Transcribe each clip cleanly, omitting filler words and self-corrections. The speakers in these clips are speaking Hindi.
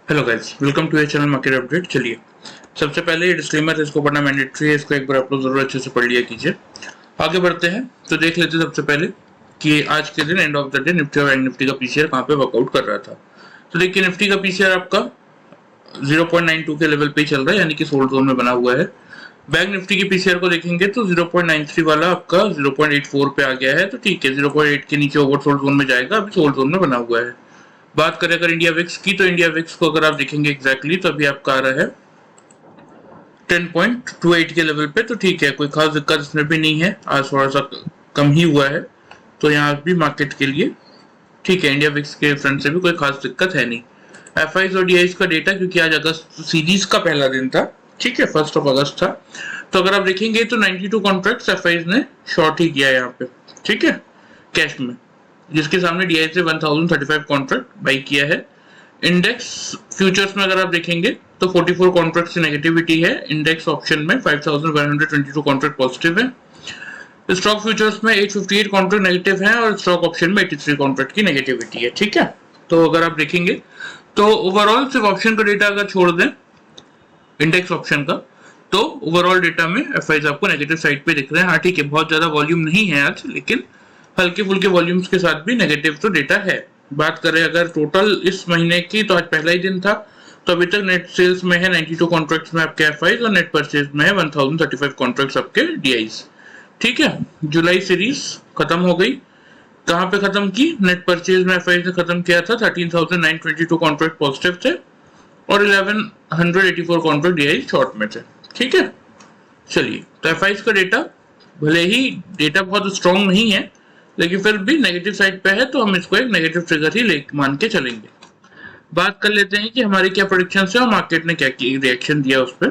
Hello guys, welcome to your channel market update. चलिए, सबसे पहले ये डिस्क्लेमर है, इसको पढ़ना मैंडेटरी है, इसको एक बार आप लोग जरूर अच्छे से पढ़ लिया कीजिए। आगे बढ़ते हैं तो देख लेते हैं सबसे पहले कि आज के दिन end of the day Nifty और बैंक निफ्टी का पीसीआर कहाँ पे वर्कआउट कर रहा था। तो देखिए, निफ्टी का पीसीआर आपका 0.92 के लेवल पे ही चल रहा है, यानी कि सोल्ड जोन में बना हुआ है। बैंक निफ्टी की पीसीआर को देखेंगे तो 0.93 वाला आपका 0.84 पे आ गया है, तो ठीक है, 0.8 के नीचे ओवर सोल्ड जोन में जाएगा, अभी सोल्ड जोन में बना हुआ है। बात करें अगर इंडिया विक्स की, तो इंडिया विक्स को अगर आप देखेंगे एग्जैक्टली तो अभी आपका आ रहा है 10.28 के लेवल पे, तो ठीक है, कोई खास दिक्कत इसमें भी नहीं है, आज थोड़ा सा कम ही हुआ है, तो यहाँ भी मार्केट के लिए ठीक है। इंडिया विक्स के फ्रंट से भी कोई खास दिक्कत है नहीं। एफआईज और डीआईज का डेटा, क्योंकि आज अगस्त सीरीज का पहला दिन था, ठीक है, 1 अगस्त था, तो अगर आप देखेंगे तो 92 कॉन्ट्रैक्ट एफआईज ने शॉर्ट ही किया यहाँ पे, ठीक है, कैश में, जिसके सामने डीआई से 1035 कॉन्ट्रैक्ट बाई किया है। इंडेक्स फ्यूचर्स में अगर आप देखेंगे तो 44 कॉन्ट्रैक्ट की नेगेटिविटी है, इंडेक्स ऑप्शन में 5122 कॉन्ट्रैक्ट पॉजिटिव है, स्टॉक फ्यूचर्स में 858 कॉन्ट्रैक्ट नेगेटिव है और स्टॉक ऑप्शन में 83 कॉन्ट्रैक्ट की नेगेटिविटी है, ठीक है। तो अगर आप देखेंगे तो ओवरऑल सिर्फ ऑप्शन का डेटा अगर छोड़ दें इंडेक्स ऑप्शन का, तो ओवरऑल डेटा में एफआईज आपको नेगेटिव साइड पे दिख रहे हैं। हाँ ठीक है, बहुत ज्यादा वॉल्यूम नहीं है आज, लेकिन हल्के फुल्के वॉल्यूम्स के साथ भी नेगेटिव तो डेटा है। बात करें अगर टोटल इस महीने की, तो आज पहला ही दिन था, तो अभी तक नेट सेल्स में है 92 कॉन्ट्रैक्ट्स में आपके एफआईज और नेट परचेज में है 1035 कॉन्ट्रैक्ट्स आपके डीआईज, ठीक है। जुलाई सीरीज खत्म हो गई, कहाँ पे खत्म की, नेट परचेज में एफआईज ने खत्म किया था, 13,922 कॉन्ट्रैक्ट पॉजिटिव थे और 1184 कॉन्ट्रैक्ट डीआई शॉर्ट में थे, ठीक है। चलिए, तो एफआईज का डेटा भले ही डेटा बहुत स्ट्रॉन्ग नहीं है, लेकिन फिर भी नेगेटिव साइड पे है, तो हम इसको एक नेगेटिव ट्रिगर ही मान के चलेंगे। बात कर लेते हैं कि हमारी क्या प्रोडिक्शन है और मार्केट ने क्या रिएक्शन दिया उस पर।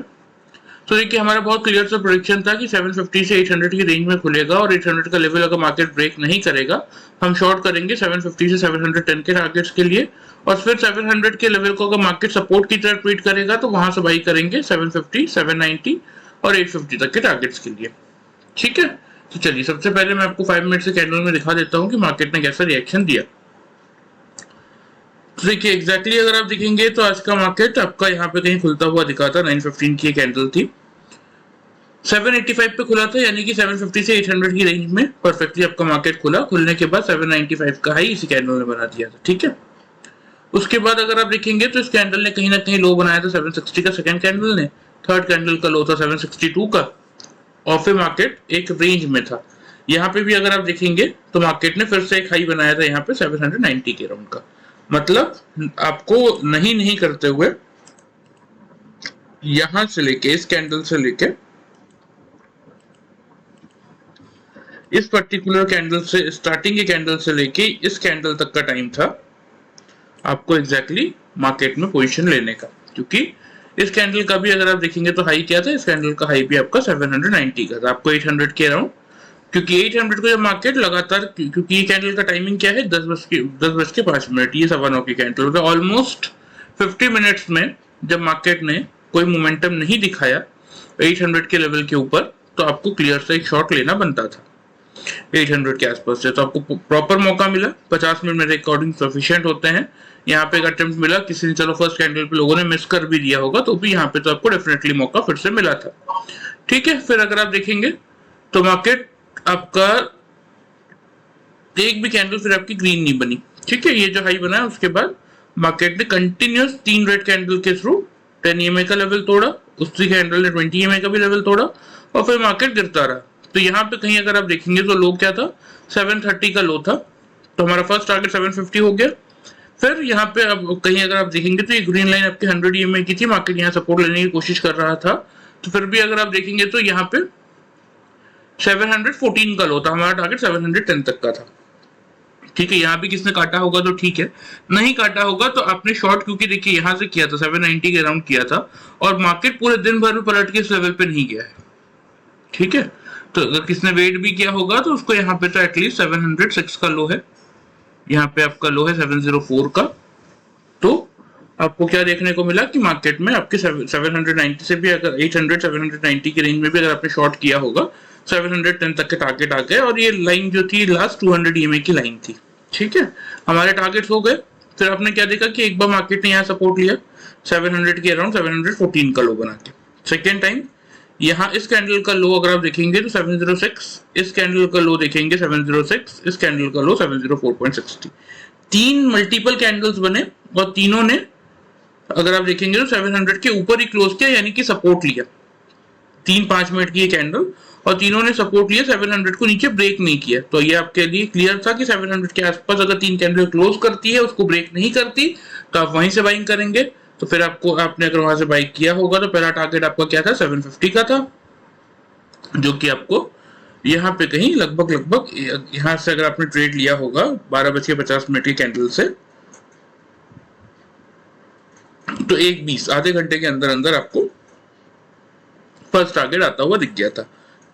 तो देखिए, हमारा बहुत क्लियर सा प्रोडिक्शन था कि 750 से 800 की रेंज में खुलेगा और 800 का लेवल अगर मार्केट ब्रेक नहीं करेगा, हम शॉर्ट करेंगे 750 से 710 के टारगेट्स के लिए, और फिर 700 के लेवल को अगर मार्केट सपोर्ट की तरह ट्रीट करेगा तो वहां से बाई करेंगे 750, 790 और 850 तक के टारगेट्स के लिए, ठीक है। तो चलिए, सबसे पहले मैं आपको 5 मिनट से कैंडल में दिखा देता हूँ कि मार्केट ने कैसा रिएक्शन दिया। तो देखिए, एग्जैक्टली अगर आप देखेंगे तो आज का मार्केट आपका यहाँ पे कहीं खुलता हुआ दिखा था, 915 की कैंडल थी, 785 पे खुला था, यानी कि 750 से 800 की रेंज में परफेक्टली आपका मार्केट खुला। खुलने के बाद 795 का हाई इसी कैंडल ने बना दिया था, ठीक है। उसके बाद अगर आप देखेंगे तो इस कैंडल ने कहीं ना कहीं लो बनाया था 760 का, सेकंड कैंडल ने, थर्ड कैंडल का लो था 762 का, और फिर मार्केट एक रेंज में था। यहाँ पे भी अगर आप देखेंगे तो मार्केट ने फिर से एक हाई बनाया था यहाँ पे 790 के राउंड का। मतलब आपको नहीं करते हुए यहां से लेके इस कैंडल से लेके इस पर्टिकुलर कैंडल से, स्टार्टिंग के कैंडल से लेके इस कैंडल तक का टाइम था आपको एग्जैक्टली मार्केट में पोजीशन लेने का, क्योंकि इस कैंडल का भी अगर आप देखेंगे तो हाई क्या था, इस कैंडल का हाई भी आपका 790 का था, आपको 800 के अराउंड, क्योंकि 800 को जब मार्केट लगातार, क्योंकि ये कैंडल का टाइमिंग क्या है, 10:05, ये 9:15 की कैंडल है, ऑलमोस्ट 50 मिनट्स में जब मार्केट ने कोई मोमेंटम नहीं दिखाया 800 के लेवल के ऊपर, तो आपको क्लियर से एक शॉट लेना बनता था 800 के आसपास से। तो आपको प्रॉपर मौका मिला, 50 मिनट मेरे अकॉर्डिंग सफिशिएंट होते हैं। यहाँ पे एक अटेम्प्ट मिला, किसी ने चलो फर्स्ट कैंडल पे लोगों ने मिस कर भी दिया होगा, तो भी यहाँ पे तो आपको डेफिनेटली मौका फिर से मिला था, ठीक है। फिर अगर आप देखेंगे तो मार्केट आपका एक भी कैंडल फिर आपकी ग्रीन नहीं बनी, ठीक है। ये जो हाई बना है उसके बाद मार्केट ने कंटिन्यूस 3 रेड कैंडल के थ्रू 10 EMA का लेवल तोड़ा, उसी कैंडल ने 20 EMA का भी लेवल तोड़ा, और फिर मार्केट गिरता रहा। तो यहाँ पे कहीं अगर आप देखेंगे तो लो क्या था, 730 का लो था, तो हमारा फर्स्ट टारगेट 750 हो गया। फिर यहाँ पे अब कहीं अगर आप देखेंगे तो ये ग्रीन लाइन आपकी 100 EMA की थी, मार्केट यहाँ सपोर्ट लेने की कोशिश कर रहा था, तो फिर भी अगर आप देखेंगे तो यहाँ पे 714 का लो था, हमारा टारगेट 710 तक का था, ठीक है। यहाँ भी किसने काटा होगा तो ठीक है, नहीं काटा होगा तो आपने शॉर्ट, क्योंकि देखिए यहाँ से किया था 790 के अराउंड किया था, और मार्केट पूरे दिन भर में पलट के इस लेवल पे नहीं गया है, ठीक है। तो अगर किसने वेट भी किया होगा तो उसको यहाँ पे तो एटलीस्ट 706 का लो है, यहाँ पे आपका लो है 704 का। तो आपको क्या देखने को मिला कि मार्केट में आपके 790 से भी अगर 800 790 की रेंज में भी अगर आपने शॉर्ट किया होगा, 710 तक के टारगेट आ गए, और ये लाइन जो थी लास्ट 200 EMA की लाइन थी, ठीक है। हमारे टारगेट्स हो गए फिर आपने क्या देखा कि एक बार मार्केट ने यहाँ सपोर्ट लिया 700 के अराउंड 714 का लो बना के। सेकेंड टाइम यहाँ इस कैंडल का लो अगर आप देखेंगे तो 706, इस कैंडल का लो देखेंगे 706, इस कैंडल का लो 704.60। तीन मल्टीपल कैंडल्स बने और तीनों ने अगर आप देखेंगे तो 700 के ऊपर ही क्लोज किया, यानी कि सपोर्ट लिया। 3-5 मिनट की ये कैंडल और तीनों ने सपोर्ट लिया, 700 को नीचे ब्रेक नहीं किया। तो ये आपके लिए क्लियर था कि 700 के आसपास अगर तीन कैंडल क्लोज करती है, उसको ब्रेक नहीं करती, तो आप वहीं से बाइंग करेंगे। तो फिर आपने अगर वहां से बाइक किया होगा तो पहला टारगेट आपका क्या था, 750 का था, जो कि आपको यहाँ पे कहीं लगभग यहाँ से अगर आपने ट्रेड लिया होगा 12:50 की कैंडल से, तो 1:20 आधे घंटे के अंदर अंदर आपको फर्स्ट टारगेट आता हुआ दिख गया था।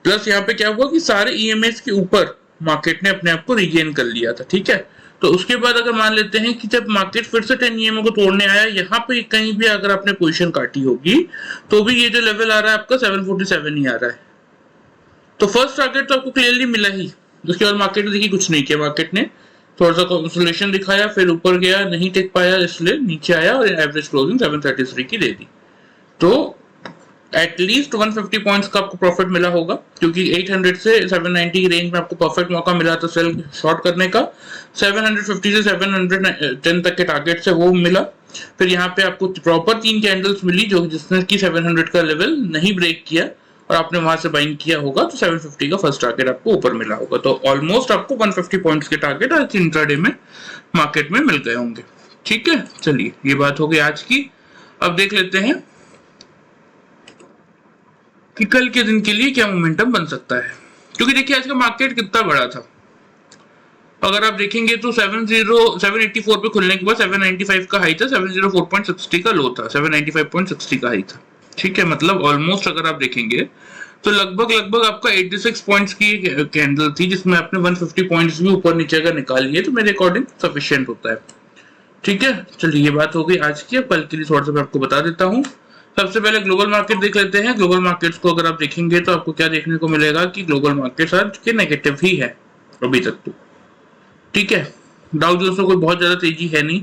प्लस यहाँ पे क्या हुआ कि सारे ईएमएस के ऊपर मार्केट ने अपने आप को रिगेन कर लिया था, ठीक है। तो उसके बाद अगर मान लेते हैं कि जब मार्केट फिर से 10 ईएमओ को तोड़ने आया, यहाँ पे कहीं भी अगर आपने पोजीशन काटी होगी तो भी ये जो लेवल आ रहा है आपका 747 ही आ रहा है। तो फर्स्ट टारगेट तो आपको क्लियरली मिला ही। उसके बाद मार्केट ने देखिए कुछ नहीं किया, मार्केट ने थोड़ा सा कंसोलिडेशन दिखाया, फिर ऊपर गया, नहीं टिक पाया, इसलिए नीचे आया और एवरेज क्लोजिंग 733 की दे दी। तो एटलीस्ट 150 पॉइंट्स का आपको प्रॉफिट मिला होगा, क्योंकि 800 से 790 की रेंज में आपको परफेक्ट मौका मिला था सेल शॉर्ट करने का। 750 से 710 तक के टारगेट से वो मिला। फिर यहाँ पे आपको प्रॉपर 3 कैंडल्स मिली जो जिसने की 700 का लेवल नहीं ब्रेक किया और आपने वहां से बाइंग किया होगा, तो 750 का फर्स्ट टारगेट आपको ऊपर मिला होगा। तो ऑलमोस्ट आपको 150 पॉइंट्स के टारगेट आज इंट्राडे में मार्केट में मिल गए होंगे, ठीक है। चलिए ये बात हो गई आज की। अब देख लेते हैं कि कल के दिन के लिए क्या मोमेंटम बन सकता है, क्योंकि देखिए आज का मार्केट कितना बड़ा था। अगर आप देखेंगे तो 784 पे खुलने के बाद 795 का हाई था, 704.60 का लो था, 795.60 का हाई था, ठीक है। मतलब ऑलमोस्ट अगर आप देखेंगे तो लगभग आपका 86 पॉइंट्स की कैंडल थी, जिसमें आपने 150 पॉइंट्स भी ऊपर नीचे का निकाल लिए, तो मेरे अकॉर्डिंग सफिशिएंट होता है, ठीक है। चलिए ये बात हो गई आज की। अब कल के लिए थोड़ा सा मैं आपको बता देता हूँ। सबसे पहले ग्लोबल मार्केट देख लेते हैं। ग्लोबल मार्केट्स को अगर आप देखेंगे तो आपको क्या देखने को मिलेगा कि ग्लोबल मार्केट्स आज के नेगेटिव ही है अभी तक तो, ठीक है। डाउ जोन्स में कोई बहुत ज्यादा तेजी है नहीं।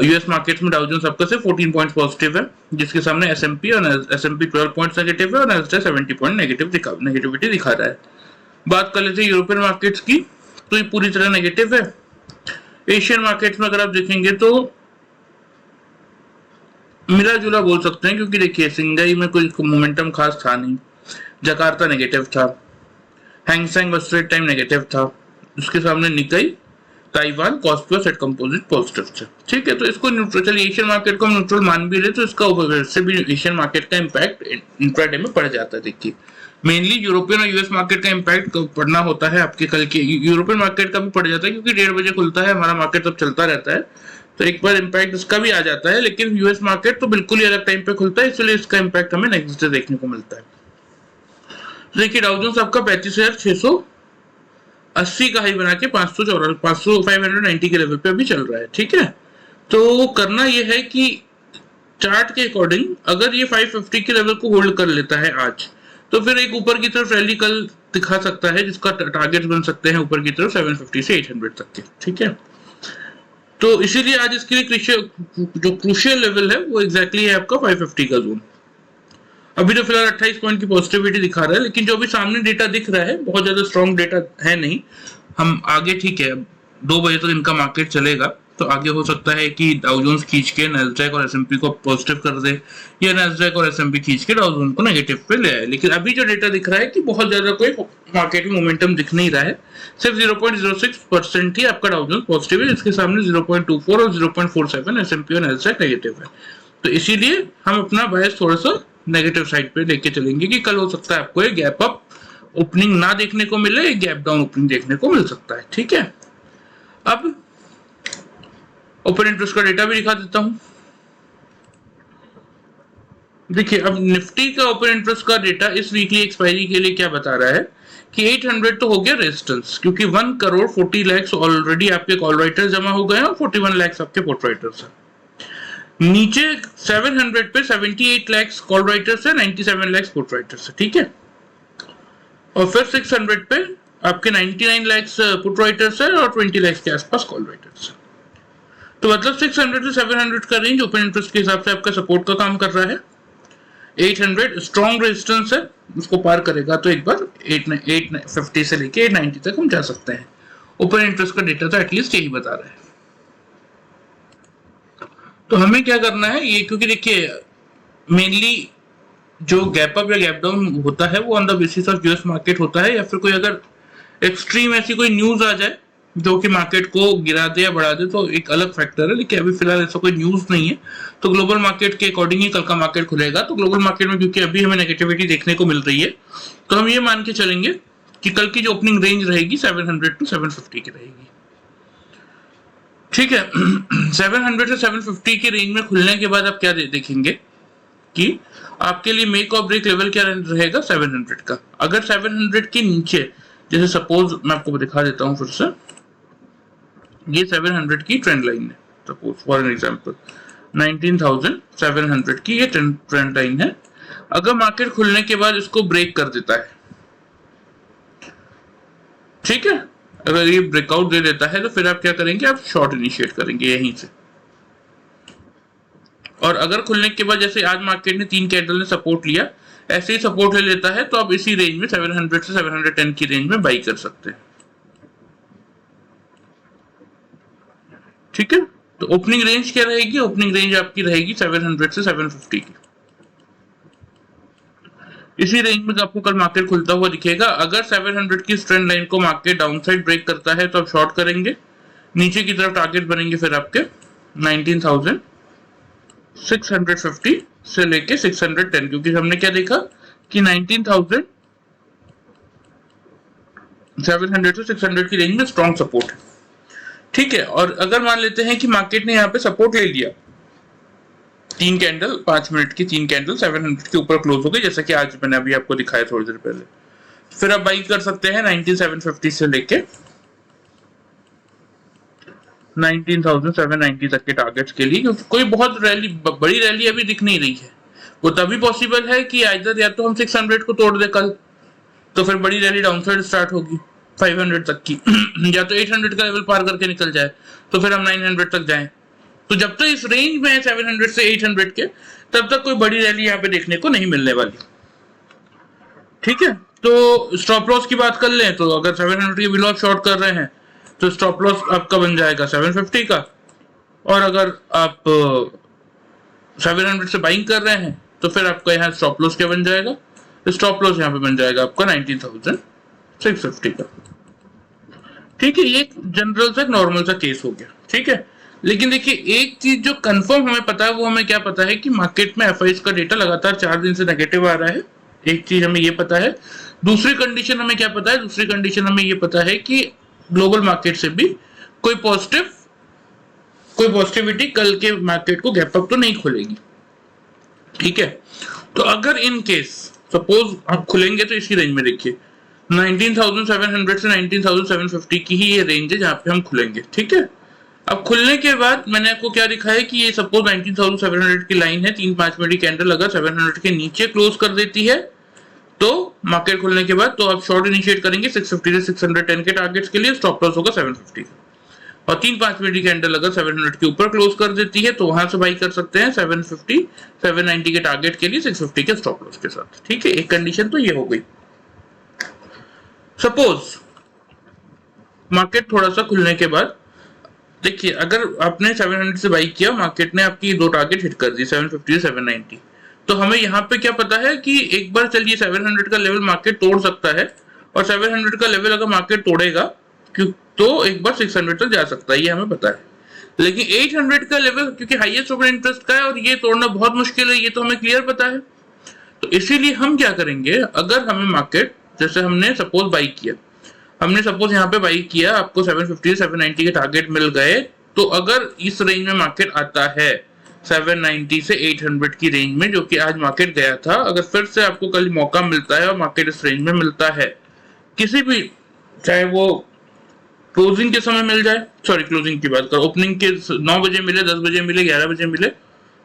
यूएस मार्केट्स में डाउ जोन्स आपका सिर्फ 14 पॉइंट्स पॉजिटिव है, जिसके सामने एसएमपी 12 पॉइंट्स नेगेटिव है और नैस्डैक 70 पॉइंट नेगेटिविटी दिखा रहा है। बात कर लेते हैं यूरोपियन मार्केट्स की, तो ये पूरी तरह नेगेटिव है। एशियन मार्केट्स में अगर आप देखेंगे तो मिला जुला बोल सकते हैं, क्योंकि देखिए सिंगाई में कोई मोमेंटम खास था नहीं, जकार्ता नेगेटिव था, हैंगसेंग स्ट्रेट टाइम नेगेटिव था, उसके सामने निकाई, ताइवान, कॉस्पी और सेट कंपोजिट पॉजिटिव थे, ठीक है। तो इसको न्यूट्रल, चलिए एशियन मार्केट को हम न्यूट्रल मान भी ले तो इसका वैसे भी एशियन मार्केट का इम्पैक्ट इंट्राडे में पड़ जाता है। देखिए मेनली यूरोपियन और यूएस मार्केट का इम्पैक्ट पड़ना होता है आपके कल के, यूरोपियन मार्केट का भी पड़ जाता है क्योंकि 1:30 बजे खुलता है हमारा मार्केट, तब चलता रहता है, तो एक बार इम्पैक्ट इसका भी आ जाता है। लेकिन यूएस मार्केट तो बिल्कुल ही अलग टाइम पे खुलता है, इसलिए इसका इम्पैक्ट हमें नेक्स्ट डे देखने को मिलता है। तो देखिए डाउ जोन्स आपका 35,680 का हाई बना के 590 के लेवल पे अभी चल रहा है, ठीक है। तो करना यह है कि चार्ट के अकॉर्डिंग अगर ये 550 के लेवल को होल्ड कर लेता है आज, तो फिर एक ऊपर की तरफ रैली कल दिखा सकता है, जिसका टारगेट बन सकते हैं ऊपर की तरफ 750 से 800 तक के, ठीक है। तो इसीलिए आज इसके लिए जो क्रूशियल लेवल है वो एग्जैक्टली है आपका 550 का जोन। अभी तो फिलहाल 28 पॉइंट की पॉजिटिविटी दिखा रहा है, लेकिन जो अभी सामने डेटा दिख रहा है बहुत ज्यादा स्ट्रॉन्ग डेटा है नहीं। हम आगे, ठीक है, 2 बजे तक इनका मार्केट चलेगा, तो आगे हो सकता है कि डाउ जोन्स खींच के नैस्डैक और एसएमपी को पॉजिटिव कर दे, या नैस्डैक और एसएमपी खींच के डाउ जोन्स को नेगेटिव पे ले आए। लेकिन अभी जो डेटा दिख रहा है कि बहुत ज्यादा कोई मार्केट में मोमेंटम दिख नहीं रहा है, सिर्फ 0.06% ही आपका डाउ जोन्स पॉजिटिव है, जिसके सामने 0.24 और 0.47 एसएमपी और नैस्डैक नेगेटिव है। तो इसीलिए हम अपना बायस थोड़ा सा नेगेटिव साइड पे लेके चलेंगे कि कल हो सकता है आपको एक गैप अप ओपनिंग ना देखने को मिले, एक गैप डाउन ओपनिंग देखने को मिल सकता है, ठीक है। अब ओपन इंटरेस्ट का डेटा भी दिखा देता हूं। देखिए अब निफ्टी का ओपन इंटरेस्ट का डेटा इस वीकली एक्सपायरी के लिए क्या बता रहा है कि 800 तो हो गया रेजिस्टेंस, क्योंकि 1,40 लाख ऑलरेडी आपके कॉल राइटर्स जमा हो गए हैं और 41 लाख आपके पुट राइटर्स हैं। नीचे 700 पे 78 लाख कॉल राइटर्स है, 97 लाख पुट राइटर्स है, ठीक है। और फिर 600 पे आपके 99 लाख पुट राइटर्स है और 20 लाख के आसपास कॉल राइटर्स है। तो मतलब 600 से 700 का रेंज ओपन इंटरेस्ट के हिसाब से आपका सपोर्ट का काम कर रहा है। 800 स्ट्रॉन्ग रेजिस्टेंस है, उसको पार करेगा तो एक बार 850 से लेके 890 तक हम जा सकते हैं। ओपन इंटरेस्ट का डेटा तो एटलीस्ट यही बता रहा है। तो हमें क्या करना है ये, क्योंकि देखिए मेनली जो गैप अप या गैप डाउन होता है वो on the basis of US market होता है, या फिर कोई अगर एक्सट्रीम ऐसी कोई न्यूज आ जाए जो कि मार्केट को गिरा दे या बढ़ा दे तो एक अलग फैक्टर है, लेकिन अभी फिलहाल ऐसा कोई न्यूज नहीं है। तो ग्लोबल मार्केट के अकॉर्डिंग ही कल का मार्केट खुलेगा। तो ग्लोबल मार्केट में क्योंकि अभी हमें नेगेटिविटी देखने को मिल रही है, तो हम ये मान के चलेंगे कि कल की जो ओपनिंग रेंज रहेगी 700 to 750 की रहेगी। ठीक है। 700 से 750 की रेंज में खुलने के बाद आप क्या देखेंगे कि आपके लिए मेक और ब्रेक लेवल क्या रहेगा 700 का। अगर 700 के नीचे, जैसे सपोज मैं आपको दिखा देता हूं फिर से, ये 700 की ट्रेंड लाइन है, सपोज फॉर एन एग्जांपल 19,700 की ये ट्रेंड लाइन है। अगर मार्केट खुलने के बाद इसको ब्रेक कर देता है, ठीक है, अगर ये ब्रेकआउट दे देता है तो फिर आप क्या करेंगे, आप शॉर्ट इनिशिएट करेंगे यहीं से। और अगर खुलने के बाद जैसे आज मार्केट ने 3 कैंडल ने सपोर्ट लिया, ऐसे ही सपोर्ट ले लेता है तो आप इसी रेंज में 700 से 710 की रेंज में बाई कर सकते हैं। ठीक है। तो ओपनिंग रेंज क्या रहेगी, ओपनिंग रेंज आपकी रहेगी 700 से 750 की। इसी रेंज में आपको कल मार्केट खुलता हुआ दिखेगा। अगर 700 की ट्रेंड लाइन को मार्केट डाउनसाइड ब्रेक करता है तो आप शॉर्ट करेंगे, नीचे की तरफ टारगेट बनेंगे फिर आपके 19,650 से लेके 610, क्योंकि हमने क्या देखा कि 19,700 से 600 की रेंज में स्ट्रॉन्ग सपोर्ट है। ठीक है। और अगर मान लेते हैं कि मार्केट ने यहाँ पे सपोर्ट ले लिया, 3 कैंडल 5 मिनट की 3 कैंडल 700 के ऊपर क्लोज हो गई, जैसा कि आज मैंने अभी आपको दिखाया थोड़ी देर पहले, फिर आप बाई कर सकते हैं 19,750 से लेके 19,790 तक के टारगेट्स के लिए, क्योंकि कोई बहुत बड़ी रैली अभी दिख नहीं रही है। वो तभी पॉसिबल है कि आइदर या तो हम 600 को तोड़ दे कल, तो फिर बड़ी रैली डाउनसाइड स्टार्ट होगी 500 तक की, या तो 800 का लेवल पार करके निकल जाए तो फिर हम 900 तक जाएं। तो जब तक इस रेंज में है 700 से 800 के, तब तक कोई बड़ी रैली यहाँ पे देखने को नहीं मिलने वाली। ठीक है। तो स्टॉप लॉस की बात कर लें तो अगर 700 के बिलो आप शॉर्ट कर रहे हैं तो स्टॉप लॉस आपका बन जाएगा 750 का, और अगर आप 700 से बाइंग कर रहे हैं तो फिर आपका यहाँ स्टॉप लॉस क्या बन जाएगा, स्टॉप लॉस यहाँ पे बन जाएगा आपका 19,650 का। ठीक है। ये जनरल सा नॉर्मल सा केस हो गया। ठीक है। लेकिन देखिए एक चीज जो कंफर्म हमें पता है, वो हमें क्या पता है कि मार्केट में एफआईएस का डेटा लगातार 4 दिन से नेगेटिव आ रहा है। एक चीज हमें ये पता है। दूसरी कंडीशन हमें क्या पता है, दूसरी कंडीशन हमें ये पता है कि ग्लोबल मार्केट से भी कोई पॉजिटिविटी कल के मार्केट को गैप अप तो नहीं खुलेगी। ठीक है। तो अगर इन केस सपोज आप खुलेंगे तो इसी रेंज में देखिए 19,700 से 19,750 की ही ये रेंज है जहां पे हम खुलेंगे। ठीक है। अब खुलने के बाद मैंने आपको क्या दिखा है कि ये सपोज 19,700 की लाइन है, 3-5 मिनट की कैंडल अगर 700 के नीचे क्लोज कर देती है तो मार्केट खुलने के बाद तो आप शॉर्ट इनिशिएट करेंगे 650 से 610 के टारगेट्स के लिए, स्टॉप लॉस होगा 750 और 3-5 मिनट की कैंडल अगर 700 के ऊपर क्लोज कर देती है तो वहां से बाई कर सकते हैं 750 790 के टारगेट के लिए 650 के स्टॉप लॉस के साथ। ठीक है। एक कंडीशन तो ये हो गई। सपोज मार्केट थोड़ा सा खुलने के बाद देखिए अगर आपने 700 से बाई किया, मार्केट ने आपकी 2 टारगेट हिट कर दी 750 से 790, तो हमें यहाँ पे क्या पता है कि एक बार चलिए 700 का लेवल मार्केट तोड़ सकता है, और 700 का लेवल अगर मार्केट तोड़ेगा तो एक बार 600 तक जा सकता है, ये हमें पता है। लेकिन 800 का लेवल क्योंकि हाईएस्ट ओपन इंटरेस्ट का है और ये तोड़ना बहुत मुश्किल है, ये तो हमें क्लियर पता है। तो इसीलिए हम क्या करेंगे, अगर हमें मार्केट जैसे हमने सपोज बाई किया, हमने सपोज यहाँ पे बाई किया, आपको 750 790 के टारगेट मिल गए, तो अगर इस रेंज में मार्केट आता है 790 से 800 की रेंज में, जो कि आज मार्केट गया था, अगर फिर से आपको कल मौका मिलता है और मार्केट इस रेंज में मिलता है किसी भी, चाहे वो क्लोजिंग के समय मिल जाए, सॉरी क्लोजिंग की बात करो, ओपनिंग के 9 बजे मिले, 10 बजे मिले, 11 बजे मिले,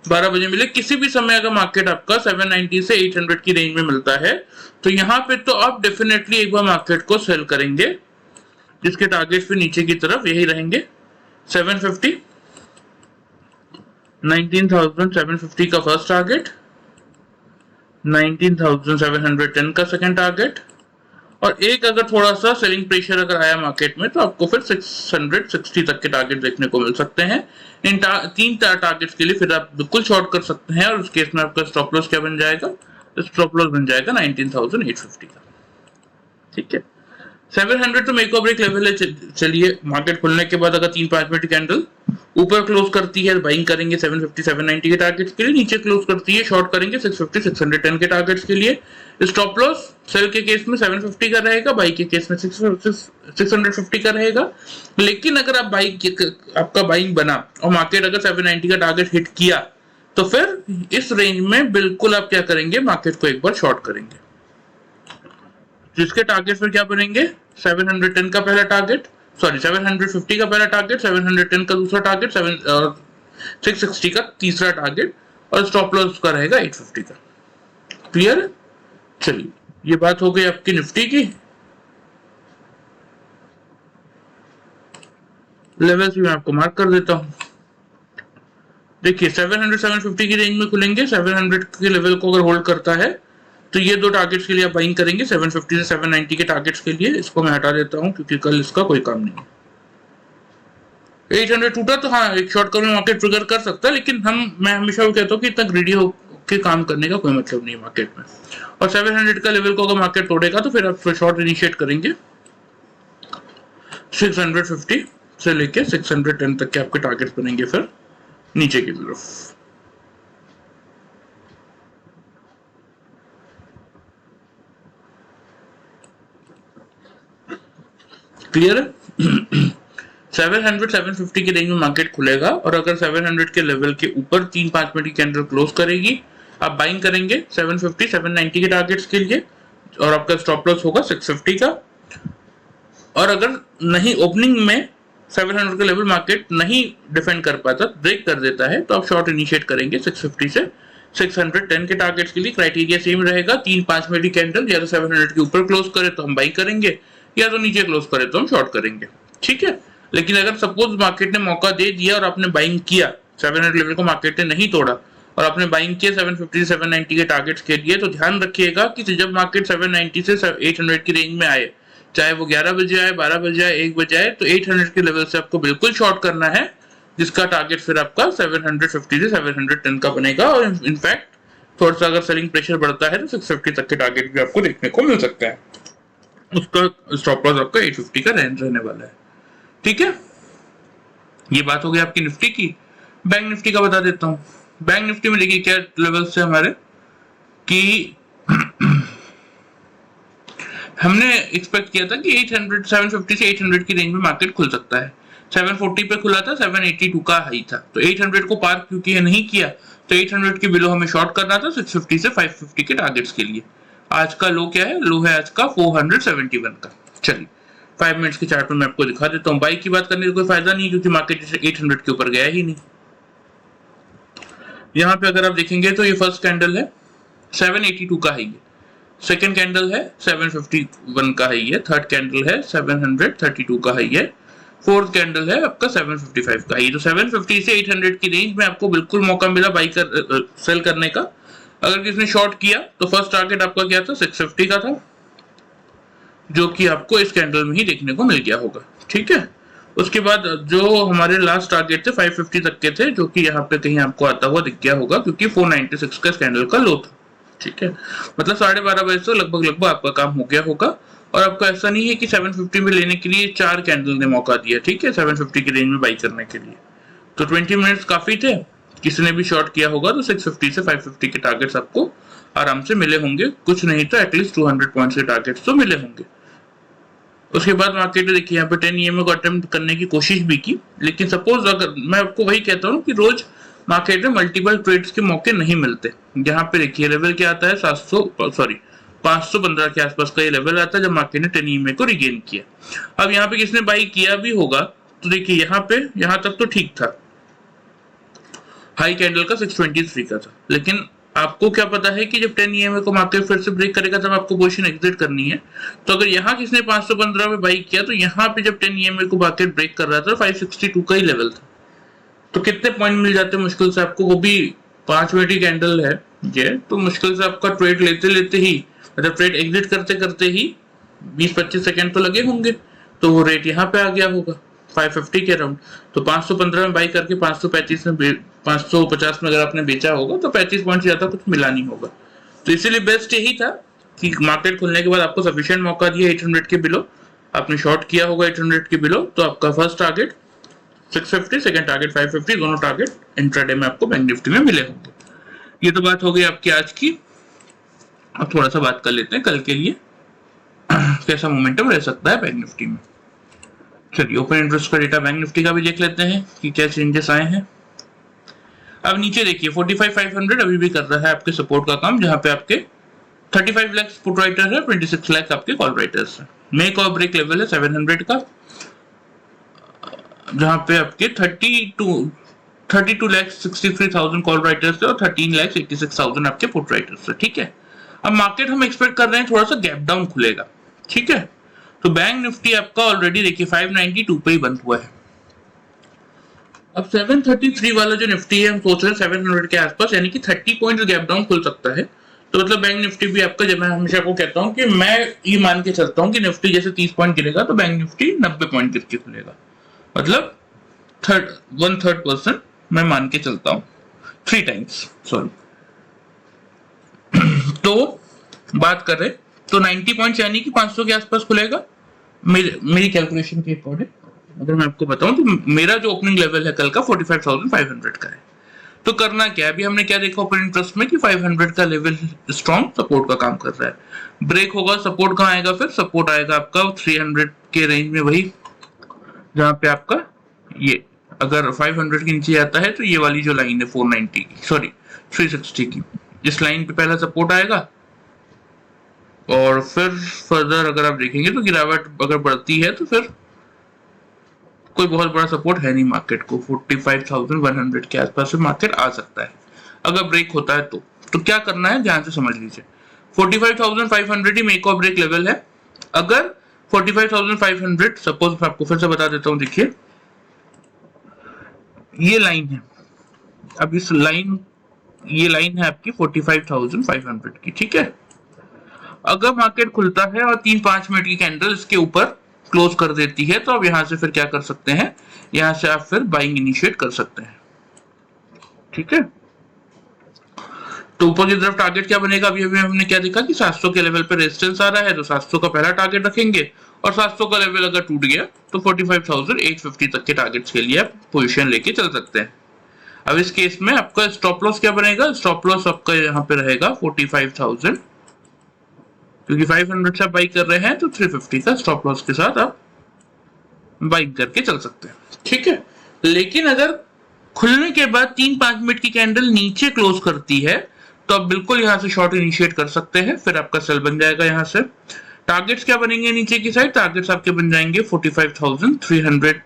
12 बजे मिले, किसी भी समय अगर मार्केट आपका 790 से 800 की रेंज में मिलता है तो यहाँ पे तो आप डेफिनेटली एक बार मार्केट को सेल करेंगे, जिसके टारगेट पे नीचे की तरफ यही रहेंगे 750 19,750 का फर्स्ट टारगेट, 19,710 का सेकंड टारगेट, और एक अगर थोड़ा सा सेलिंग प्रेशर अगर आया मार्केट में तो आपको फिर 660 तक के टारगेट देखने को मिल सकते हैं। इन तीन टारगेट्स के लिए फिर आप बिल्कुल शॉर्ट कर सकते हैं, और उस केस में आपका स्टॉप लॉस क्या बन जाएगा? स्टॉप लॉस बन जाएगा 19,850 का। ठीक है, 700 तो मेक और ब्रेक लेवल है। चलिए, मार्केट खुलने के बाद अगर 3-5 मिनट कैंडल ऊपर क्लोज करती है बाइंग करेंगे 750 790 के टारगेट्स के लिए, नीचे क्लोज करती है शॉर्ट करेंगे 650 610 के टारगेट्स के लिए। स्टॉप लॉस सेल के केस में 750 का रहेगा, बाई के केस में 650 का रहेगा। लेकिन अगर आप आपका बाइंग बना और मार्केट अगर 790 का टारगेट हिट किया तो फिर इस रेंज में बिल्कुल आप क्या करेंगे? मार्केट को एक बार शॉर्ट करेंगे, जिसके टारगेट फिर क्या बनेंगे? 710 का पहला टारगेट, सॉरी 750 का पहला टारगेट, 710 का दूसरा टारगेट, 660 का तीसरा टारगेट, और स्टॉप लॉस का रहेगा 850 का। क्लियर? चलिए, ये बात हो गई आपकी निफ्टी की। लेवल्स भी मैं आपको मार्क कर देता हूं। देखिए 700 750 की रेंज में खुलेंगे, 700 के लेवल को अगर होल्ड करता है तो ये दो टारगेट्स के लिए आप बाइंग करेंगे 750 से 790 के टारगेट्स के लिए। इसको मैं हटा देता हूं क्योंकि कल इसका कोई काम नहीं है। 800 टूटा तो हाँ, एक शॉर्ट कवर मार्केट ट्रिगर कर सकता है, लेकिन मैं हमेशा वो कहता हूँ कि इतना ग्रीडी होकर काम करने का कोई मतलब नहीं है मार्केट में। और 700 का लेवल को अगर मार्केट तोड़ेगा तो फिर आप शॉर्ट इनिशिएट करेंगे 650 से लेके 610 तक के आपके टारगेट्स बनेंगे फिर नीचे की तरफ। क्लियर है? 700 750 की रेंज में मार्केट खुलेगा, और अगर 700 के लेवल के ऊपर 3-5 मिनट की कैंडल क्लोज करेगी, आप बाइंग करेंगे 750 790 के टारगेट्स के लिए, और आपका स्टॉप लॉस होगा 650 का। और अगर नहीं ओपनिंग में 700 का लेवल मार्केट नहीं डिफेंड कर पाता, ब्रेक कर देता है, तो आप शॉर्ट इनिशिएट करेंगे 650 से 610 के टारगेट्स के लिए। क्राइटेरिया सेम रहेगा, 3-5 मिनट की कैंडल या तो 700 के ऊपर क्लोज करे तो हम बाई करेंगे, या तो नीचे क्लोज करे तो हम शॉर्ट करेंगे। ठीक है, लेकिन अगर सपोज मार्केट ने मौका दे दिया और आपने बाइंग किया, 700 लेवल को मार्केट ने नहीं तोड़ा और आपने बाइंग किया 750 से 790 के टारगेट्स के लिए, तो ध्यान रखिएगा कि जब मार्केट 790 से 800 की रेंज में आए, चाहे वो 11 बजे आए, 12 बजे आए, 1 बजे आए, तो 800 के लेवल से आपको बिल्कुल शॉर्ट करना है, जिसका टारगेट फिर आपका 750 से 710 का बनेगा। और इनफैक्ट थोड़ा सा अगर सेलिंग प्रेशर बढ़ता है तो 650 तक के टारगेट भी आपको देखने को मिल सकता है। उसका स्टॉप लॉस आपका 850 का रेंज रहने वाला है। ठीक है, ये बात हो गई आपकी निफ्टी की। बैंक निफ्टी का बता देता हूँ। बैंक निफ्टी में देखिए क्या लेवल्स है हमारे, कि हमने एक्सपेक्ट किया था कि 750 से 800 की रेंज में मार्केट खुल सकता है। 740 पे खुला था, 782 का हाई था, तो 800 को पार क्योंकि नहीं किया तो 800 के बिलो हमें शॉर्ट करना था 650 से 550 के टारगेट्स के लिए। आज का लो क्या है? लो है आज का 471 का। चलिए 5 मिनट्स के चार्ट में मैं आपको दिखा देता हूँ। बाई की बात करने का कोई फायदा नहीं, क्योंकि मार्केट 800 के ऊपर गया ही नहीं। यहाँ पे अगर आप देखेंगे तो ये फर्स्ट कैंडल है 782 का हाई है, सेकेंड कैंडल है 751 का हाई है, थर्ड कैंडल है 732 का हाई है, फोर्थ कैंडल है आपका 755 का हाई। तो 750 से 800 की रेंज में आपको बिल्कुल मौका मिला बाई सेल करने का। अगर किसने शॉर्ट किया तो फर्स्ट टारगेट आपका क्या था? 650 का था, जो कि आपको इस कैंडल में ही देखने को मिल गया होगा। ठीक है, उसके बाद जो हमारे लास्ट टारगेट थे 550 तक के थे, जो कि यहाँ पे कहीं आपको आता हुआ दिख गया होगा, क्योंकि 496 का कैंडल का लो था। ठीक है, मतलब 12:30 बजे से लगभग आपका काम हो गया होगा। और आपको ऐसा नहीं है कि 750 में लेने के लिए 4 कैंडल ने मौका दिया। ठीक है, 750 की रेंज में बाई करने के लिए तो 20 मिनट्स काफी थे। किसी ने भी शॉर्ट किया होगा तो 650 से 550 के टारगेट्स आपको आराम से मिले होंगे, कुछ नहीं तो एटलीस्ट 200 पॉइंट्स के टारगेट्स तो मिले होंगे। उसके बाद मार्केट ने देखिए यहाँ पे 10 EMA को अटेम्प्ट करने की कोशिश भी की, लेकिन सपोज अगर मैं आपको वही कहता हूँ कि रोज मार्केट में मल्टीपल ट्रेड्स के मौके नहीं मिलते। यहाँ पे देखिए लेवल क्या आता है 515 के आसपास का ये लेवल आता है जब मार्केट ने 10 EMA को रिगेन किया। अब यहाँ पे किसने बाई किया भी होगा तो देखिए यहाँ तक तो ठीक था, हाई कैंडल का 623 का था, लेकिन आपको क्या पता है कि जब 10 EMA को मार्केट फिर से ब्रेक करेगा तब आपको पोजीशन एग्जिट करनी है। तो अगर यहाँ किसने 515 में बाई किया तो यहाँ पे जब 10 EMA को मार्केट ब्रेक कर रहा था 562 का ही लेवल था। तो कितने पॉइंट मिल जाते हैं मुश्किल से आपको, वो भी 5 मिनट की कैंडल है ये, तो मुश्किल से आपका ट्रेड लेते लेते ही, मतलब ट्रेड एग्जिट करते करते ही 20-25 सेकंड तो लगे होंगे, तो वो रेट यहाँ पे आ गया होगा 550 के अराउंड। तो 515 में बाई करके 535 में 550 में अगर आपने बेचा होगा तो 35 पॉइंट से ज्यादा कुछ मिला नहीं होगा। तो इसीलिए बेस्ट यही था कि मार्केट खुलने के बाद आपको सफिशिएंट मौका दिया 800 के बिलो, आपने शॉर्ट किया होगा 800 के बिलो, तो आपका फर्स्ट टारगेट 650, सेकंड टारगेट 550, दोनों टारगेट इंट्राडे में आपको बैंक निफ्टी में मिले होंगे। ये तो बात हो गई आपकी आज की। अब थोड़ा सा बात कर लेते हैं कल के लिए कैसा मोमेंटम रह सकता है बैंक निफ्टी में। चलिए ओपन इंटरेस्ट का डेटा बैंक निफ्टी का भी देख लेते हैं कि क्या चेंजेस आए हैं। अब नीचे देखिए 45,500 अभी भी कर रहा है आपके सपोर्ट का काम, जहां पे आपके 35 लाख पुट राइटर है, 26 लाख आपके कॉल राइटर्स है। मेक और ब्रेक लेवल है 700 का, जहां पे आपके 32,63,000 कॉल राइटर्स है और 13,86,000 आपके पुट राइटर्स है। ठीक है, अब मार्केट हम एक्सपेक्ट कर रहे हैं थोड़ा सा गैप डाउन खुलेगा। ठीक है, तो बैंक निफ्टी आपका ऑलरेडी देखिए 592 पे ही बंद हुआ है। अब 733 वाला जो निफ्टी है हम सोच रहे हैं 700 के आसपास, यानी कि 30 पॉइंट गैप डाउन खुल सकता है। तो मतलब बैंक निफ्टी भी आपका, जब मैं हमेशा आपको कहता हूँ कि मैं ये मान के चलता हूँ कि निफ्टी जैसे 30 पॉइंट गिरेगा तो बैंक निफ्टी 90 पॉइंट गिर के खुलेगा, मतलब 1/3% मैं मान के चलता हूँ, 3 टाइम्स सॉरी। तो बात करें तो 90 पॉइंट यानी कि 500 के आसपास खुलेगा मेरी कैलकुलेशन के अकॉर्डिंग। अगर मैं आपको बताऊं तो मेरा जो ओपनिंग लेवल है कल का 45,500 का है। तो करना क्या है, अभी हमने क्या देखा ओपन इंटरेस्ट में कि 500 का लेवल स्ट्रॉन्ग सपोर्ट का काम कर रहा है। ब्रेक होगा, सपोर्ट कहाँ आएगा, फिर सपोर्ट आएगा आपका 300 के रेंज में, वही जहां पे आपका ये अगर 500 के नीचे आता है तो ये वाली जो लाइन है 490 की, सॉरी 360 की, इस लाइन पे पहला सपोर्ट आएगा और फिर फर्दर अगर आप देखेंगे तो गिरावट अगर बढ़ती है तो फिर कोई बहुत बड़ा सपोर्ट है नहीं मार्केट को, 45,100 के आसपास से मार्केट आ सकता है अगर ब्रेक होता है तो क्या करना है ध्यान से समझ लीजिए। 45,500 ही मेक और ब्रेक लेवल है। अगर 45,500 सपोज आपको फिर से बता देता हूं, देखिए ये लाइन है, अब इस लाइन ये लाइन है आपकी 45,500 की। ठीक है, अगर मार्केट खुलता है और 3-5 मिनट की कैंडल इसके ऊपर क्लोज कर देती है तो अब यहां से फिर क्या कर सकते हैं, यहां से आप फिर बाइंग इनिशिएट कर सकते हैं। ठीक है, तो ऊपर की तरफ टारगेट क्या बनेगा, अभी अभी हमने क्या देखा कि 700 के लेवल पे रेजिस्टेंस आ रहा है, तो 700 का पहला टारगेट रखेंगे और 700 का लेवल अगर टूट गया तो 45,850 तक के टारगेट्स के लिए आप पोजीशन लेके चल सकते हैं। अब इस केस में आपका स्टॉप लॉस क्या बनेगा, स्टॉप लॉस आपका यहाँ पे रहेगा 45,000, क्योंकि 500 से आप बाई कर रहे हैं तो 350 का स्टॉप लॉस के साथ आप बाई करके चल सकते हैं। ठीक है, लेकिन अगर खुलने के बाद 3-5 मिनट की कैंडल नीचे क्लोज करती है तो आप बिल्कुल यहां से शॉर्ट इनिशिएट कर सकते हैं, फिर आपका सेल बन जाएगा। यहां से टारगेट्स क्या बनेंगे नीचे की साइड, टारगेट्स आपके बन जाएंगे 45,300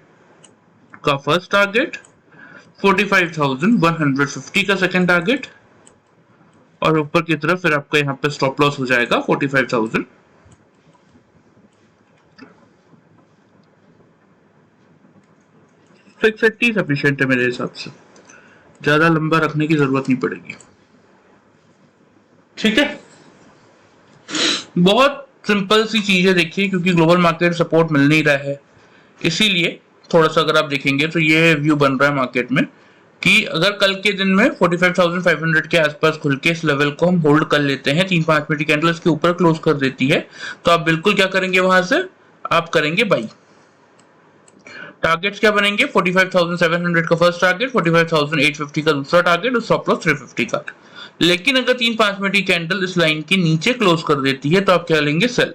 का फर्स्ट टारगेट, 45,150 का सेकंड टारगेट और ऊपर की तरफ फिर आपका यहाँ पे स्टॉप लॉस हो जाएगा 45,000। सफिशिएंट है मेरे हिसाब से, ज्यादा लंबा रखने की जरूरत नहीं पड़ेगी। ठीक है, बहुत सिंपल सी चीज है देखिए, क्योंकि ग्लोबल मार्केट सपोर्ट मिल नहीं रहा है, इसीलिए थोड़ा सा अगर आप देखेंगे तो ये व्यू बन रहा है मार्केट में कि अगर कल के दिन में 45,500 के आसपास खुल के इस लेवल को हम होल्ड कर लेते हैं, 3-5 मिनट की कैंडल इसके ऊपर क्लोज कर देती है, तो आप बिल्कुल क्या करेंगे, वहां से आप करेंगे बाई। टारगेट्स क्या बनेंगे, 45,700 का फर्स्ट टारगेट, 45,850 का दूसरा टारगेट और स्टॉप लॉस 350 का। लेकिन अगर 3-5 मिनट की कैंडल इस लाइन के नीचे क्लोज कर देती है तो आप क्या लेंगे, सेल।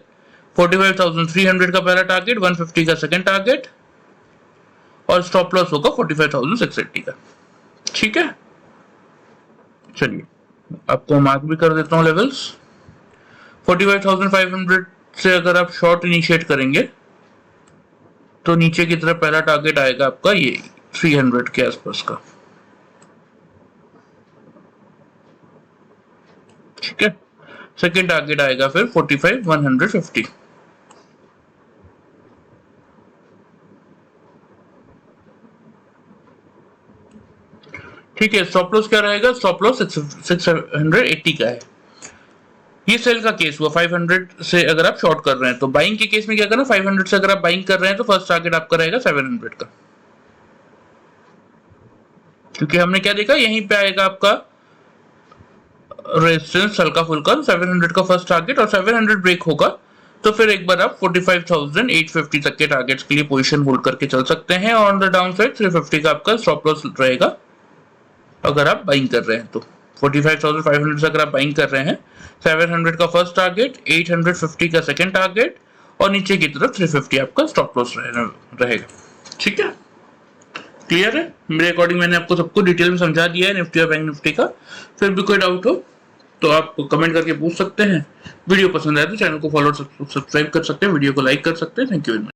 45,300 का पहला टारगेट, 150 का सेकंड टारगेट और स्टॉप लॉस होगा 45,680 का। ठीक है, चलिए आपको मार्क भी कर देता हूं लेवल्स। 45,500 से अगर आप शॉर्ट इनिशिएट करेंगे तो नीचे की तरफ पहला टारगेट आएगा आपका ये 300 के आसपास का। ठीक है, सेकंड टारगेट आएगा फिर 45,150। ठीक है, स्टॉप लॉस क्या रहेगा? स्टॉप लॉस 680 का है। ये सेल का केस हुआ 500 से अगर आप शॉर्ट कर रहे हैं तो। बाइंग के केस में क्या करना, 500 से अगर आप बाइंग कर रहे हैं तो फर्स्ट टारगेट आपका रहेगा 700 का, क्योंकि हमने क्या देखा, यहीं पे आएगा आपका रेजिस्टेंस हल्का फुल्का 700 का फर्स्ट टारगेट, और 700 ब्रेक होगा तो फिर एक बार आप 45,850 तक के टारगेट्स के लिए पोजीशन होल्ड करके चल सकते हैं। और ऑन द डाउन साइड 350 का आपका स्टॉप लॉस रहेगा अगर आप बाइंग कर रहे हैं तो। 45,500 से अगर आप बाइंग कर रहे हैं, 700 का फर्स्ट टारगेट, 850 का सेकंड टारगेट, और नीचे की तरफ 350 आपका स्टॉप लॉस रहेगा। ठीक है, क्लियर है? मेरे अकॉर्डिंग मैंने आपको सबको डिटेल में समझा दिया है निफ्टी और बैंक निफ्टी का। फिर भी कोई डाउट हो तो आप कमेंट करके पूछ सकते हैं। वीडियो पसंद आए तो चैनल को फॉलो सब्सक्राइब कर सकते हैं, वीडियो को लाइक कर सकते हैं। Thank you very much.